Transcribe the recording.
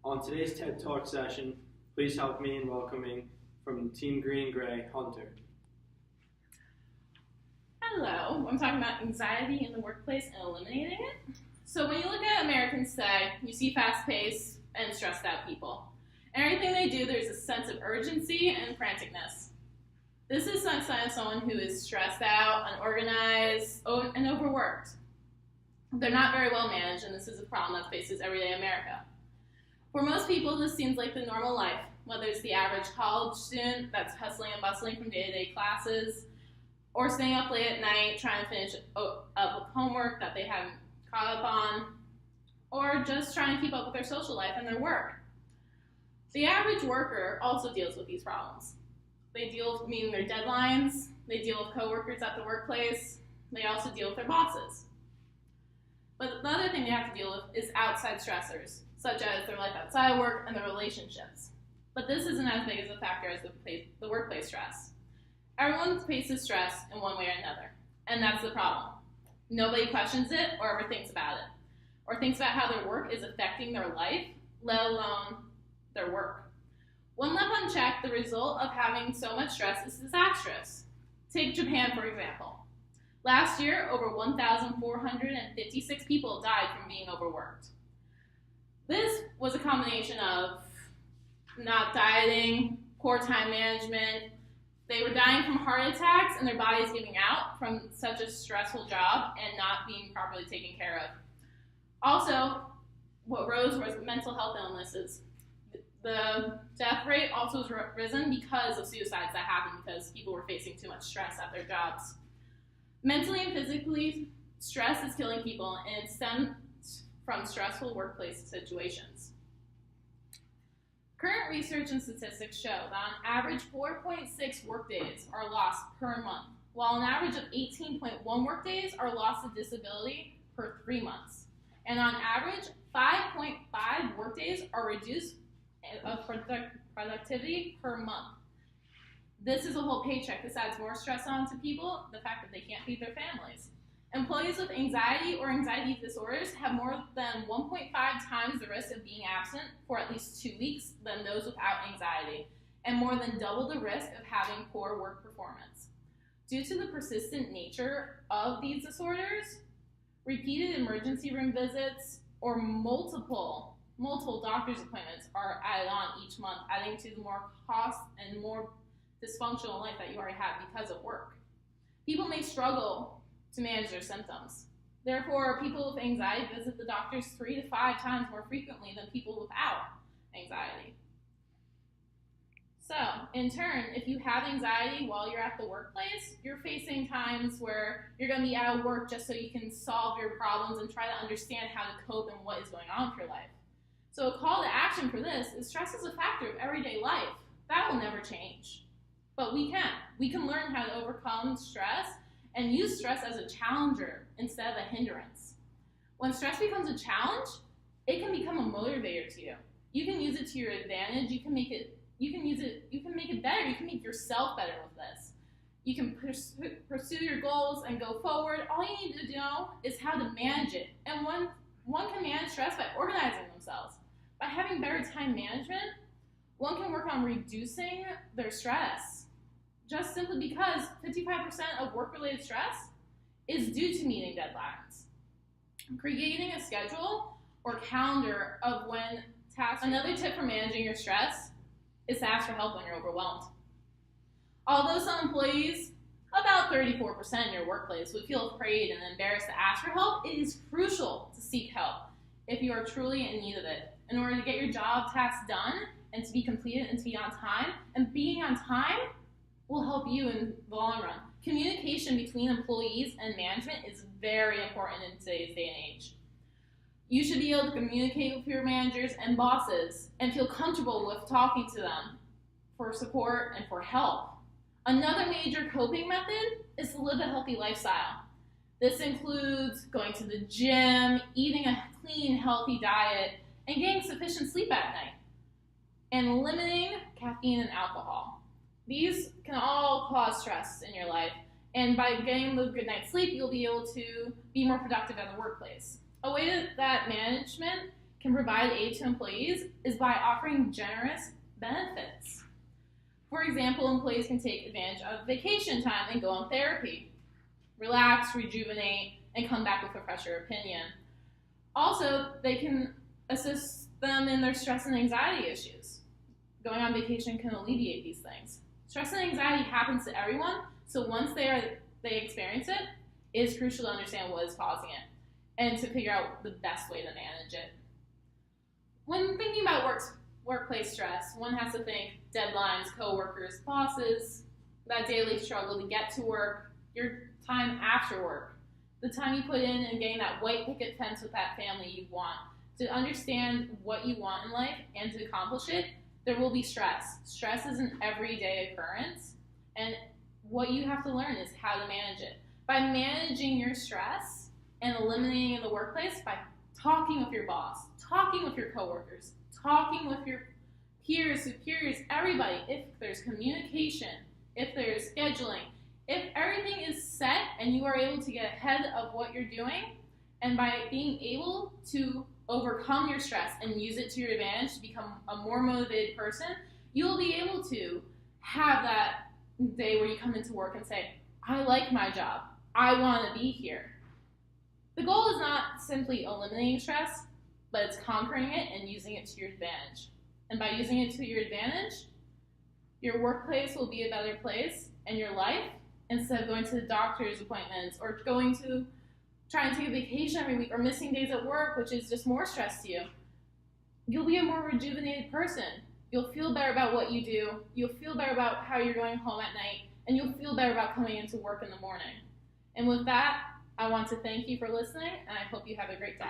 On today's TED Talk session, please help me in welcoming from Team Green Gray, Hunter. Hello, I'm talking about anxiety in the workplace and eliminating it. So when you look at Americans today, you see fast-paced and stressed out people. And everything they do, there's a sense of urgency and franticness. This is a sign of someone who is stressed out, unorganized, and overworked. They're not very well managed, and this is a problem that faces everyday America. For most people, this seems like the normal life, whether it's the average college student that's hustling and bustling from day-to-day classes, or staying up late at night trying to finish up homework that they haven't caught up on, or just trying to keep up with their social life and their work. The average worker also deals with these problems. They deal with meeting their deadlines, they deal with coworkers at the workplace, they also deal with their bosses. But the other thing they have to deal with is outside stressors, such as their life outside work and their relationships. But this isn't as big as a factor as the workplace stress. Everyone faces stress in one way or another, and that's the problem. Nobody questions it or ever thinks about it, or thinks about how their work is affecting their life, let alone their work. When left unchecked, the result of having so much stress is disastrous. Take Japan, for example. Last year, over 1,456 people died from being overworked. This was a combination of not dieting, poor time management. They were dying from heart attacks and their bodies giving out from such a stressful job and not being properly taken care of. Also, what rose was mental health illnesses. The death rate also has risen because of suicides that happened because people were facing too much stress at their jobs. Mentally and physically, stress is killing people, and it stems from stressful workplace situations. Current research and statistics show that on average 4.6 workdays are lost per month, while an average of 18.1 workdays are lost to disability per 3 months. And on average, 5.5 workdays are reduced of productivity per month. This is a whole paycheck. This adds more stress on to people, the fact that they can't feed their families. Employees with anxiety or anxiety disorders have more than 1.5 times the risk of being absent for at least 2 weeks than those without anxiety, and more than double the risk of having poor work performance. Due to the persistent nature of these disorders, repeated emergency room visits or multiple doctor's appointments are added on each month, adding to the more cost and more dysfunctional life that you already have because of work. People may struggle to manage their symptoms. Therefore, people with anxiety visit the doctors 3 to 5 times more frequently than people without anxiety. So, in turn, if you have anxiety while you're at the workplace, you're facing times where you're going to be out of work just so you can solve your problems and try to understand how to cope and what is going on with your life. So a call to action for this is stress is a factor of everyday life. That will never change. But we can. We can learn how to overcome stress and use stress as a challenger instead of a hindrance. When stress becomes a challenge, it can become a motivator to you. You can use it to your advantage. You can make it better. You can make yourself better with this. You can pursue your goals and go forward. All you need to know is how to manage it. And one can manage stress by organizing themselves. By having better time management, one can work on reducing their stress. Just simply because 55% of work-related stress is due to meeting deadlines. Creating a schedule or calendar of when tasks. Another tip for managing your stress is to ask for help when you're overwhelmed. Although some employees, about 34% in your workplace, would feel afraid and embarrassed to ask for help, it is crucial to seek help if you are truly in need of it in order to get your job tasks done and to be completed and to be on time. And being on time will help you in the long run. Communication between employees and management is very important in today's day and age. You should be able to communicate with your managers and bosses and feel comfortable with talking to them for support and for help. Another major coping method is to live a healthy lifestyle. This includes going to the gym, eating a clean, healthy diet, and getting sufficient sleep at night, and limiting caffeine and alcohol. These can all cause stress in your life, and by getting a good night's sleep, you'll be able to be more productive at the workplace. A way to that management can provide aid to employees is by offering generous benefits. For example, employees can take advantage of vacation time and go on therapy, relax, rejuvenate, and come back with a fresher opinion. Also, they can assist them in their stress and anxiety issues. Going on vacation can alleviate these things. Stress and anxiety happens to everyone, so once they experience it, it is crucial to understand what is causing it and to figure out the best way to manage it. When thinking about workplace stress, one has to think deadlines, coworkers, bosses, that daily struggle to get to work, your time after work, the time you put in getting that white picket fence with that family you want. To understand what you want in life and to accomplish it, there will be stress. Stress is an everyday occurrence, and what you have to learn is how to manage it. By managing your stress and eliminating it in the workplace, by talking with your boss, talking with your coworkers, talking with your peers, superiors, everybody, if there's communication, if there's scheduling, if everything is set and you are able to get ahead of what you're doing, and by being able to overcome your stress and use it to your advantage to become a more motivated person, you'll be able to have that day where you come into work and say, I like my job. I want to be here. The goal is not simply eliminating stress, but it's conquering it and using it to your advantage. And by using it to your advantage, your workplace will be a better place, and your life, instead of going to the doctor's appointments or going to try and take a vacation every week or missing days at work, which is just more stress to you, you'll be a more rejuvenated person. You'll feel better about what you do. You'll feel better about how you're going home at night, and you'll feel better about coming into work in the morning. And with that, I want to thank you for listening, and I hope you have a great day.